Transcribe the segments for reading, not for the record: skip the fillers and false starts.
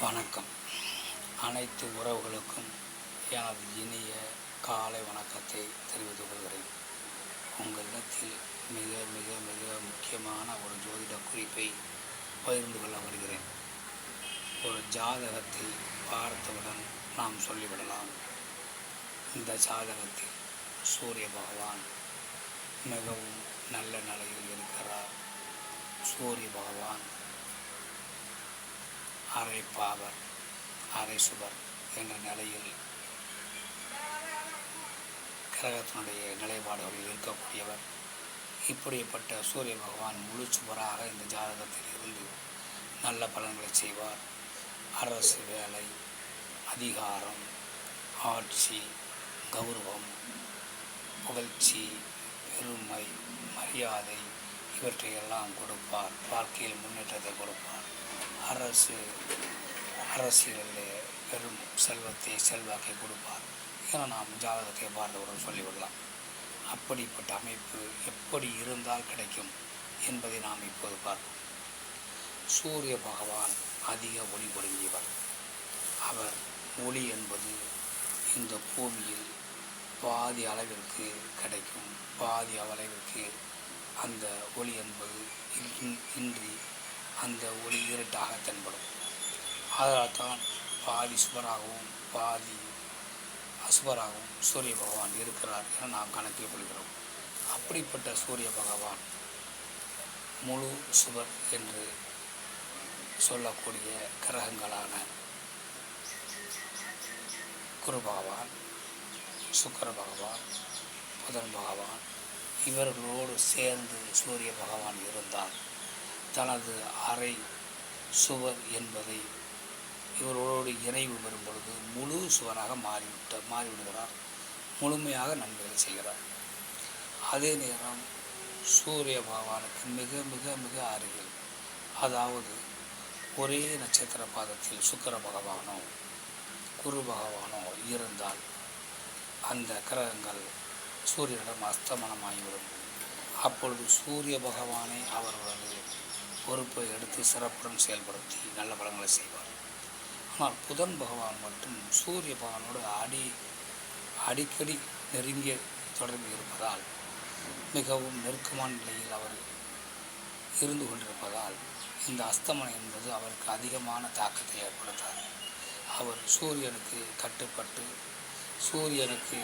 வணக்கம். அனைத்து உறவுகளுக்கும் எனது இனிய காலை வணக்கத்தை தெரிவித்துக் கொள்கிறேன். உங்களிடத்தில் மிக மிக மிக முக்கியமான ஒரு ஜோதிட குறிப்பை பகிர்ந்து கொள்ள வருகிறேன். ஒரு ஜாதகத்தை பார்த்தவுடன் நாம் சொல்லிவிடலாம், இந்த ஜாதகத்தில் சூரிய பகவான் மிகவும் நல்ல நிலையில் இருக்கிறார். சூரிய பகவான் அரை பாவர் அரை சுபர் என்ற நிலையில் கிரகத்தினுடைய நிலைப்பாடுகளில் இருக்கக்கூடியவர். இப்படிப்பட்ட சூரிய பகவான் முழு சுபராக இந்த ஜாதகத்தில் இருந்து நல்ல பலன்களை செய்வார். அரசு வேலை, அதிகாரம், ஆட்சி, கௌரவம், புகழ்ச்சி, பெருமை, மரியாதை இவற்றையெல்லாம் கொடுப்பார். வாழ்க்கையில் முன்னேற்றத்தை கொடுப்பார். அரசியலில் பெரும் செல்வாக்கை கொடுப்பார் என நாம் ஜாதகத்தை பார்த்தவுடன் சொல்லிவிடலாம். அப்படிப்பட்ட அமைப்பு எப்படி இருந்தால் கிடைக்கும் என்பதை நாம் இப்போது பார்ப்போம். சூரிய பகவான் அதிக ஒளி பொருந்தியவர். அவர் ஒளி என்பது இந்த பூமியில் பாதி அளவிற்கு கிடைக்கும், பாதி அளவிற்கு அந்த ஒளி என்பது இன்றி அந்த ஒளி இருட்டாக தென்படும். அதனால் தான் பாதி சுபராகவும் பாதி அசுபராகவும் சூரிய பகவான் இருக்கிறார் என நாம் கணக்கில் கொள்கிறோம். அப்படிப்பட்ட சூரிய பகவான் முழு சுபர் என்று சொல்லக்கூடிய கிரகங்களான குரு பகவான், சுக்கிர பகவான், புதன் பகவான் இவர்களோடு சேர்ந்து சூரிய பகவான் இருந்தால் தனது அரை சுவர் என்பதை இவரோடு இணைவு பெறும் பொழுது முழு சுவராக மாறிவிடுகிறார். முழுமையாக நன்மைகளை செய்கிறார். அதே நேரம் சூரிய பகவானுக்கு மிக மிக மிக அருகில், அதாவது ஒரே நட்சத்திர பாதத்தில் சுக்கிர பகவானோ குரு பகவானோ இருந்தால் அந்த கிரகங்கள் சூரியனிடம் அஸ்தமனமாகிவிடும். அப்பொழுது சூரிய பகவானை அவர்களது பொறுப்பை எடுத்து சிறப்புடன் செயல்படுத்தி நல்ல பலன்களை செய்வார். ஆனால் புதன் பகவான் மட்டும் சூரிய பகவானோடு அடிக்கடி நெருங்கிய தொடர்பு இருப்பதால், மிகவும் நெருக்கமான நிலையில் அவர் இருந்து கொண்டிருப்பதால் இந்த அஸ்தமனம் என்பது அவருக்கு அதிகமான தாக்கத்தை ஏற்படுத்தார். அவர் சூரியனுக்கு கட்டுப்பட்டு சூரியனுக்கு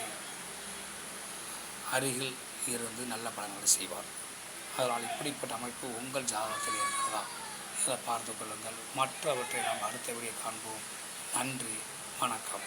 அருகில் இருந்து நல்ல பலன்களை செய்வார். அதனால் இப்படிப்பட்ட அமைப்பு உங்கள் ஜாதகத்தில் இருக்கிறதா இதை பார்த்து கொள்ளுங்கள். மற்றவற்றை நாம் அடுத்த வீடியோ காண்போம். நன்றி, வணக்கம்.